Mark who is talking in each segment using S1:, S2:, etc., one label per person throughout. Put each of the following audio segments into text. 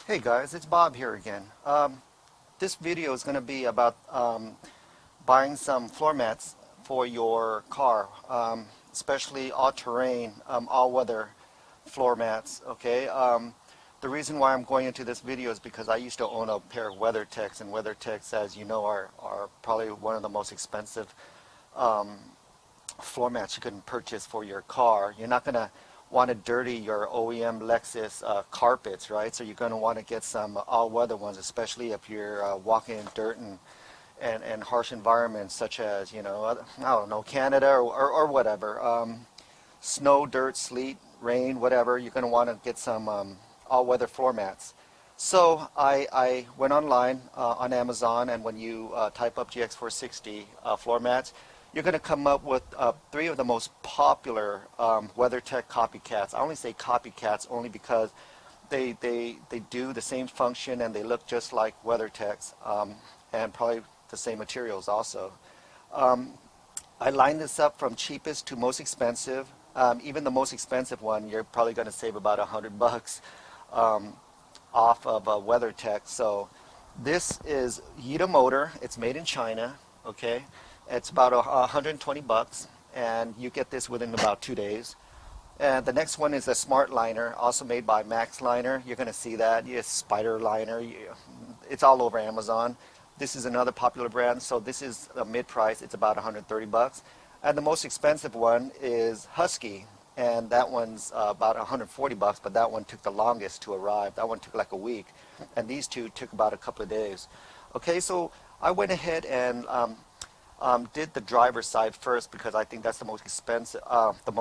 S1: Hey guys, it's Bob here again. This video is going to be about buying some floor mats for your car, especially all-terrain, all-weather floor mats. Okay. The reason why I'm going into this video is because I used to own a pair of Weathertechs, and Weathertechs, as you know, are probably one of the most expensive floor mats you can purchase for your car. You're not going to want to dirty your OEM Lexus carpets, right? So you're going to want to get some all-weather ones, especially if you're walking in dirt and harsh environments such as, I don't know, Canada or whatever. Snow, dirt, sleet, rain, whatever. You're going to want to get some all-weather floor mats. So I went online on Amazon, and when you type up GX460 floor mats, you're going to come up with 3 of the most popular WeatherTech copycats. I only say copycats only because they do the same function and they look just like WeatherTechs, and probably the same materials also. I lined this up from cheapest to most expensive. Even the most expensive one, you're probably going to save about $100 off of WeatherTech. So this is Yida motor. It's made in China. Okay. It's about $120, and you get this within about 2 days. And the next one is a Smart Liner, also made by Max Liner. You're going to see that. Yes, Spider Liner. It's all over Amazon. This is another popular brand. So this is a mid-price. It's about $130. And the most expensive one is Husky, and that one's about $140. But that one took the longest to arrive. That one took like a week, and these two took about a couple of days. Okay, so I went ahead and did the driver's side first because I think that's the most expensive, the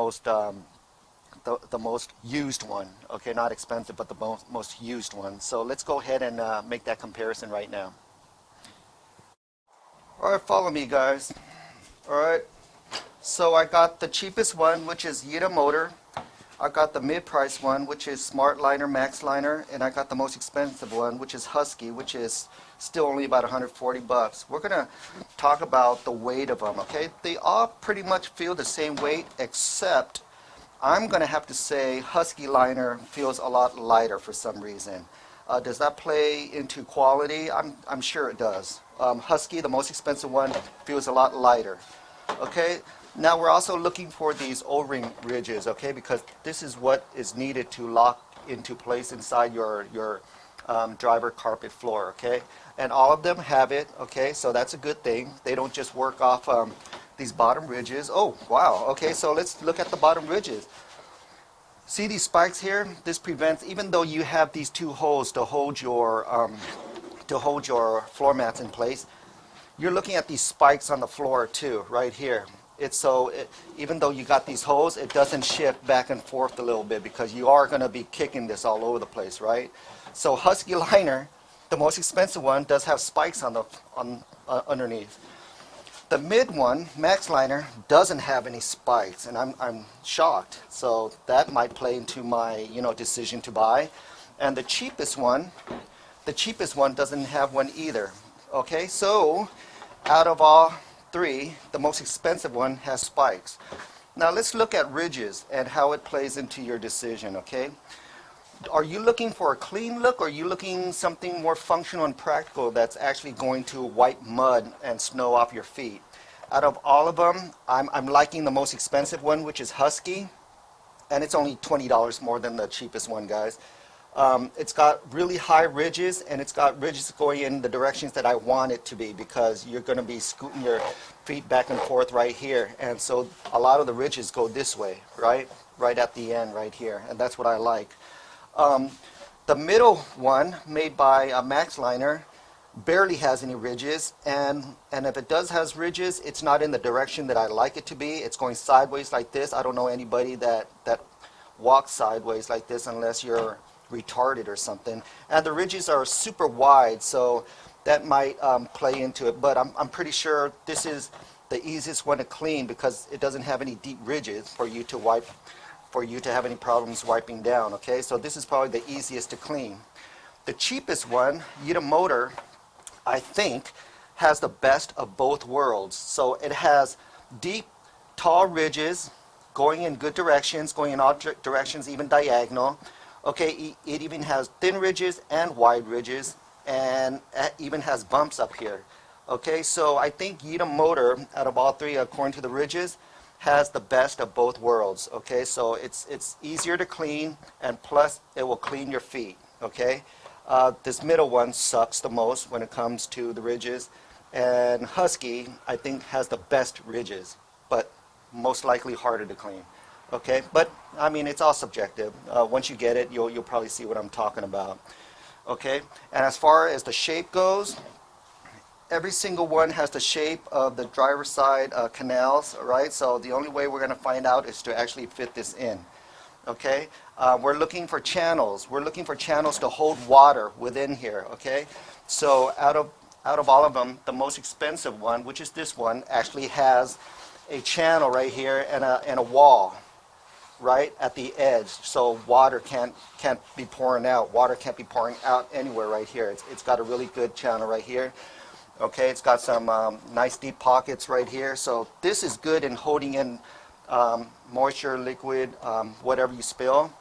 S1: most used one. Okay, not expensive, but the most used one. So let's go ahead and make that comparison right now. All right, follow me, guys. All right. So I got the cheapest one, which is Yida motor. I got the mid-price one, which is Smart Liner, Max Liner, and I got the most expensive one, which is Husky, which is still only about $140. We're going to talk about the weight of them, okay? They all pretty much feel the same weight, except I'm going to have to say Husky Liner feels a lot lighter for some reason. Does that play into quality? I'm sure it does. Husky, the most expensive one, feels a lot lighter. Okay? Now we're also looking for these O-ring ridges, okay, because this is what is needed to lock into place inside your driver carpet floor, okay? And all of them have it, okay, so that's a good thing. They don't just work off these bottom ridges. Oh, wow, okay, so let's look at the bottom ridges. See these spikes here? This prevents, even though you have these 2 holes to hold your floor mats in place, you're looking at these spikes on the floor too, right here. Even though you got these holes, it doesn't shift back and forth a little bit because you are going to be kicking this all over the place, right? So Husky Liner, the most expensive one, does have spikes underneath. The mid one, Max Liner, doesn't have any spikes, and I'm shocked. So that might play into my decision to buy. And the cheapest one doesn't have one either. Okay, so out of all 3, the most expensive one has spikes. Now let's look at ridges and how it plays into your decision, okay? Are you looking for a clean look, or are you looking something more functional and practical that's actually going to wipe mud and snow off your feet? Out of all of them, I'm liking the most expensive one, which is Husky, and it's only $20 more than the cheapest one, guys. It's got really high ridges, and it's got ridges going in the directions that I want it to be, because you're going to be scooting your feet back and forth right here. And so a lot of the ridges go this way, right at the end right here, and that's what I like. The middle one, made by Max Liner, barely has any ridges, and if it does has ridges, it's not in the direction that I like it to be. It's going sideways like this. I don't know anybody that walks sideways like this unless you're retarded or something. And the ridges are super wide, so that might play into it, but I'm pretty sure this is the easiest one to clean because it doesn't have any deep ridges for you to have any problems wiping down. Okay, so this is probably the easiest to clean. The cheapest one, Yida motor, I think has the best of both worlds. So it has deep, tall ridges going in good directions, going in all directions, even diagonal. Okay, it even has thin ridges and wide ridges, and it even has bumps up here. Okay, so I think Yeetam motor out of all three, according to the ridges, has the best of both worlds. Okay, so it's easier to clean, and plus it will clean your feet. Okay, this middle one sucks the most when it comes to the ridges, and Husky I think has the best ridges, but most likely harder to clean. Okay, but I mean it's all subjective. Once you get it, you'll probably see what I'm talking about. Okay, and as far as the shape goes, every single one has the shape of the driver's side canals, right? So the only way we're going to find out is to actually fit this in. Okay, we're looking for channels. We're looking for channels to hold water within here. Okay, so out of all of them, the most expensive one, which is this one, actually has a channel right here and a wall right at the edge, so water can't be pouring out. Water can't be pouring out anywhere right here. It's got a really good channel right here. Okay, it's got some nice deep pockets right here. So this is good in holding in moisture, liquid, whatever you spill.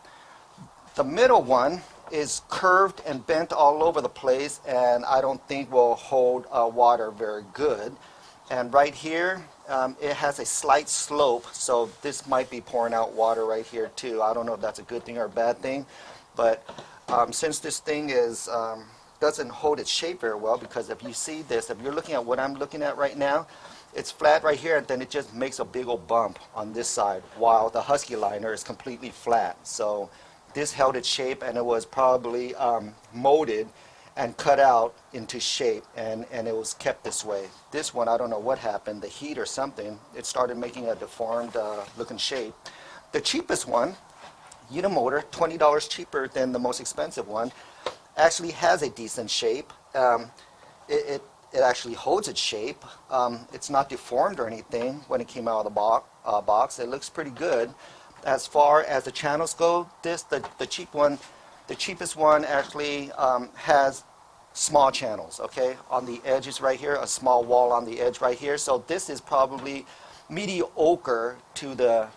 S1: The middle one is curved and bent all over the place, and I don't think will hold water very good. And right here, it has a slight slope, so this might be pouring out water right here too. I don't know if that's a good thing or a bad thing, but since this thing is doesn't hold its shape very well, because if you see this, if you're looking at what I'm looking at right now, it's flat right here, and then it just makes a big old bump on this side, while the Husky liner is completely flat. So this held its shape, and it was probably molded and cut out into shape, and it was kept this way. This one, I don't know what happened, the heat or something, it started making a deformed looking shape. The cheapest one, Yeetam motor, $20 cheaper than the most expensive one, actually has a decent shape. It actually holds its shape. It's not deformed or anything when it came out of the box. It looks pretty good. As far as the channels go, the cheapest one actually has small channels, okay, on the edges right here, a small wall on the edge right here. So this is probably mediocre to the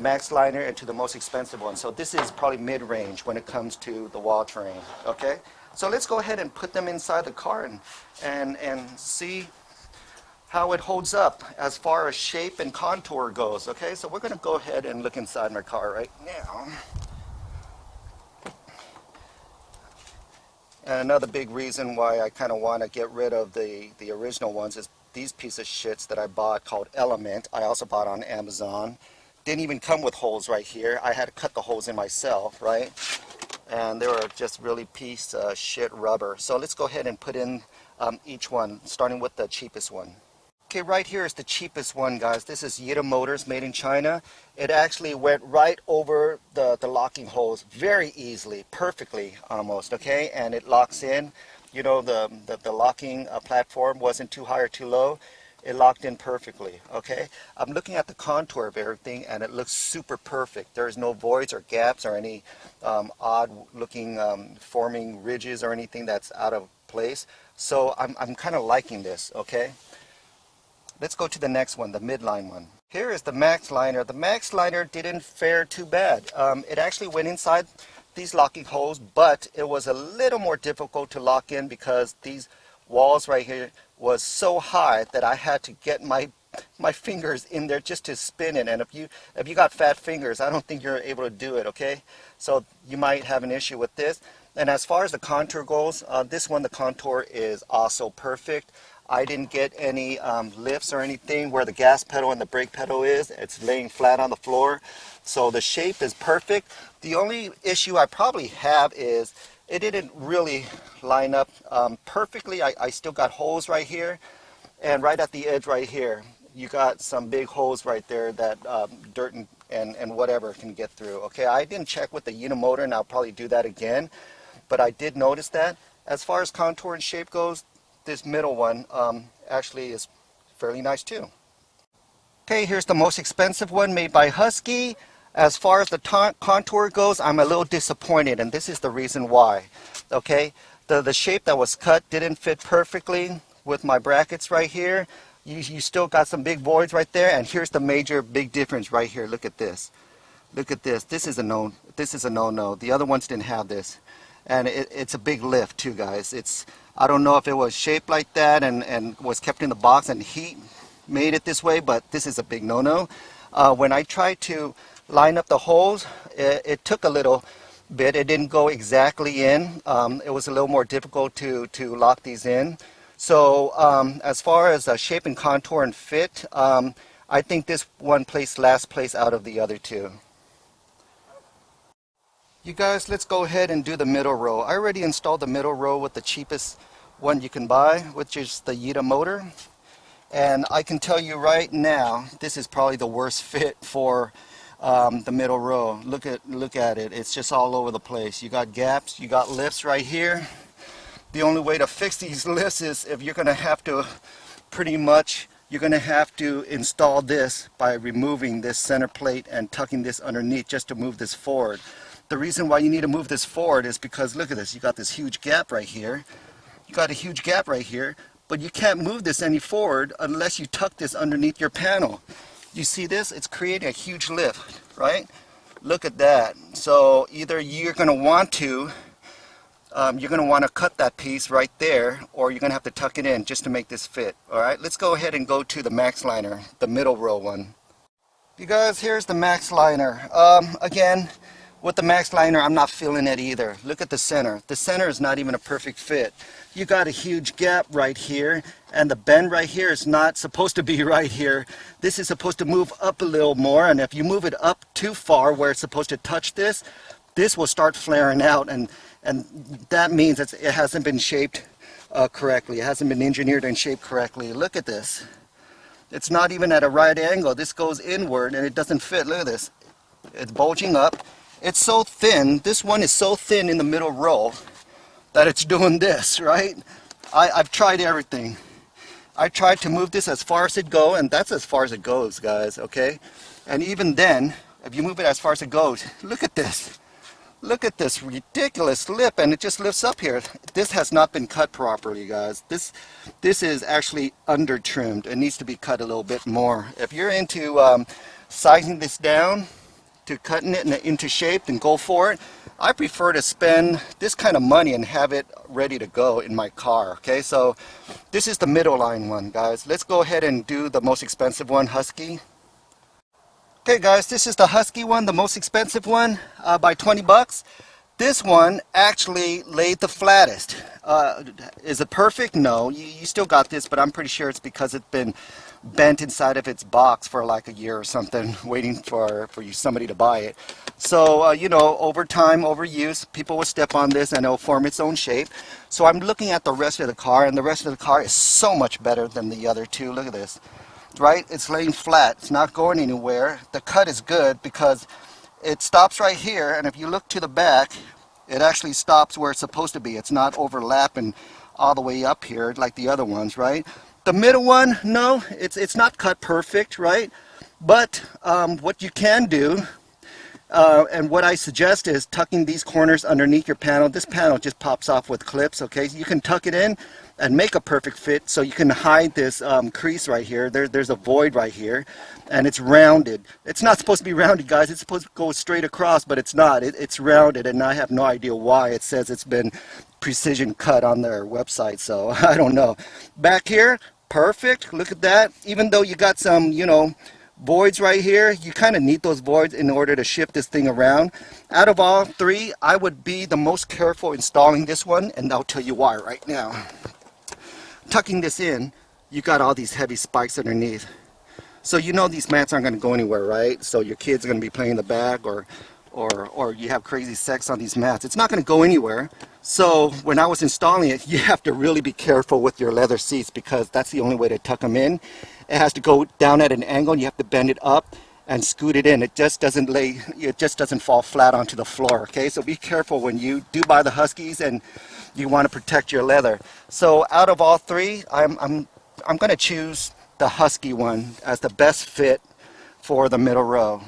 S1: max liner and to the most expensive one. So this is probably mid-range when it comes to the wall terrain. Okay, so let's go ahead and put them inside the car and see how it holds up as far as shape and contour goes. Okay, so we're going to go ahead and look inside my car right now. And another big reason why I kind of want to get rid of the original ones is these piece of shits that I bought called Element. I also bought on Amazon. Didn't even come with holes right here. I had to cut the holes in myself, right? And they were just really piece of shit rubber. So let's go ahead and put in each one, starting with the cheapest one. Okay, right here is the cheapest one, guys. This is Yeetam Motors, made in China. It actually went right over the locking holes very easily, perfectly almost, okay? And it locks in. You know, the locking platform wasn't too high or too low. It locked in perfectly, okay? I'm looking at the contour of everything, and it looks super perfect. There's no voids or gaps or any odd-looking forming ridges or anything that's out of place. So I'm kind of liking this, okay? Let's go to the next one, the midline one. Here is the max liner. The max liner didn't fare too bad. It actually went inside these locking holes, but it was a little more difficult to lock in because these walls right here was so high that I had to get my fingers in there just to spin it. And if you got fat fingers, I don't think you're able to do it, okay? So you might have an issue with this. And as far as the contour goes, this one, the contour is also perfect. I didn't get any lifts or anything where the gas pedal and the brake pedal is. It's laying flat on the floor. So the shape is perfect. The only issue I probably have is it didn't really line up perfectly. I still got holes right here, and right at the edge right here, you got some big holes right there that dirt and whatever can get through. Okay, I didn't check with the Yeetam motor, and I'll probably do that again, but I did notice that. As far as contour and shape goes, this middle one actually is fairly nice too. Okay, here's the most expensive one made by Husky. As far as the contour goes, I'm a little disappointed, and this is the reason why. Okay, the shape that was cut didn't fit perfectly with my brackets right here. You still got some big voids right there, and here's the major big difference right here. Look at this. Look at this. This is a no. This is a no-no. The other ones didn't have this, and it's a big lift too, guys. I don't know if it was shaped like that and was kept in the box and heat made it this way, but this is a big no-no. When I tried to line up the holes, it took a little bit. It didn't go exactly in. It was a little more difficult to lock these in. So as far as shape and contour and fit, I think this one placed last place out of the other two. You guys, let's go ahead and do the middle row. I already installed the middle row with the cheapest one you can buy, which is the Yita motor. And I can tell you right now, this is probably the worst fit for the middle row. Look at it. It's just all over the place. You got gaps, you got lifts right here. The only way to fix these lifts is if you're going to have to you're going to have to install this by removing this center plate and tucking this underneath just to move this forward. The reason why you need to move this forward is because look at this. You got this huge gap right here. You got a huge gap right here, but you can't move this any forward unless you tuck this underneath your panel. You see this? It's creating a huge lift, right? Look at that. So either you're going to want to cut that piece right there, or you're going to have to tuck it in just to make this fit. All right, let's go ahead and go to the max liner, the middle row one. You guys, here's the max liner. Again, with the max liner, I'm not feeling it either. Look at the center. The center is not even a perfect fit. You got a huge gap right here, and the bend right here is not supposed to be right here. This is supposed to move up a little more, and if you move it up too far where it's supposed to touch this, this will start flaring out, and that means it hasn't been shaped correctly. It hasn't been engineered and shaped correctly. Look at this. It's not even at a right angle. This goes inward, and it doesn't fit. Look at this. It's bulging up. It's so thin. This one is so thin in the middle row that it's doing this, right? I've tried everything. I tried to move this as far as it goes, and that's as far as it goes, guys, okay? And even then, if you move it as far as it goes, look at this. Look at this ridiculous lip, and it just lifts up here. This has not been cut properly, guys. This is actually under trimmed. It needs to be cut a little bit more. If you're into sizing this down, to cutting it into shape, and go for it. I prefer to spend this kind of money and have it ready to go in my car. Okay, so this is the middle line one, guys. Let's go ahead and do the most expensive one, Husky. Okay guys, this is the Husky one, the most expensive one, by 20 bucks. This one actually laid the flattest. Is it perfect? No, you still got this, but I'm pretty sure it's because it's been bent inside of its box for like a year or something, waiting for somebody to buy it. So, you know, over time, over use, people will step on this and it'll form its own shape. So I'm looking at the rest of the car, and the rest of the car is so much better than the other two. Look at this, right? It's laying flat. It's not going anywhere. The cut is good because it stops right here, and if you look to the back, it actually stops where it's supposed to be. It's not overlapping all the way up here like the other ones, right? The middle one, no, it's not cut perfect, right? But what you can do, and what I suggest, is tucking these corners underneath your panel. This panel just pops off with clips, okay? So you can tuck it in and make a perfect fit, so you can hide this crease right here. There's a void right here, and it's rounded. It's not supposed to be rounded, guys. It's supposed to go straight across, but it's not. It's rounded, and I have no idea why. It says it's been precision cut on their website, so I don't know. Back here, perfect. Look at that. Even though you got some, you know, voids right here, you kind of need those voids in order to shift this thing around. Out of all three, I would be the most careful installing this one, and I'll tell you why right now. Tucking this in, you got all these heavy spikes underneath. So you know these mats aren't going to go anywhere, right? So your kids are going to be playing in the back, or you have crazy sex on these mats. It's not going to go anywhere. So when I was installing it, you have to really be careful with your leather seats, because that's the only way to tuck them in. It has to go down at an angle, and you have to bend it up and scoot it in. It just doesn't fall flat onto the floor, okay? So be careful when you do buy the Huskies and you want to protect your leather. So out of all three, I'm going to choose the Husky one as the best fit for the middle row.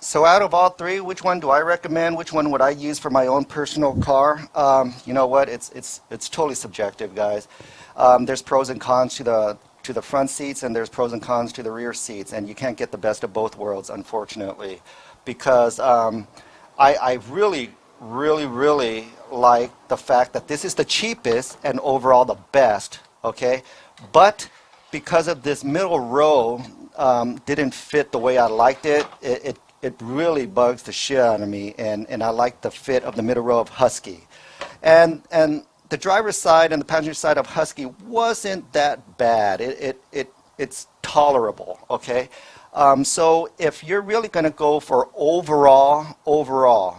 S1: So out of all three, which one do I recommend? Which one would I use for my own personal car? You know what? It's totally subjective, guys. There's pros and cons to to the front seats and there's pros and cons to the rear seats, and you can't get the best of both worlds, unfortunately, because I really, really like the fact that this is the cheapest and overall the best, okay? But because of this middle row didn't fit the way I liked it, it really bugs the shit out of me, and I like the fit of the middle row of Husky. And the driver's side and the passenger side of Husky wasn't that bad. It's tolerable, okay? So if you're really going to go for overall,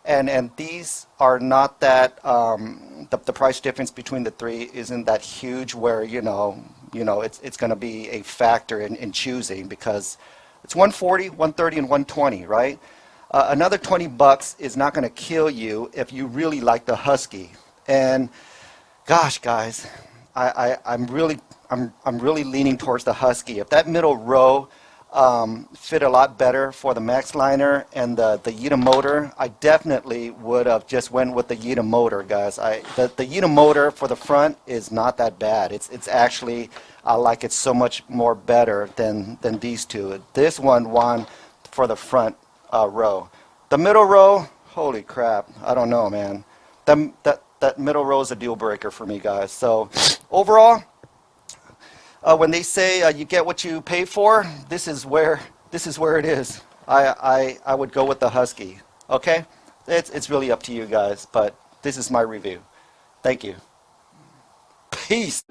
S1: and these are not that, the price difference between the three isn't that huge where, you know, it's going to be a factor in choosing, because it's 140, 130, and 120, right? Another 20 bucks is not going to kill you if you really like the Husky. And gosh, guys, I'm really leaning towards the Husky. If that middle row fit a lot better for the MaxLiner and the Yeta motor, I definitely would have just went with the Yeta motor, guys. The Yeta motor for the front is not that bad. It's actually, I like it so much more better than these two. This one won for the front row. The middle row, holy crap, I don't know, man. That middle row is a deal breaker for me, guys. So overall, when they say you get what you pay for, this is where it is. I would go with the Husky. Okay, it's really up to you guys, but this is my review. Thank you. Peace.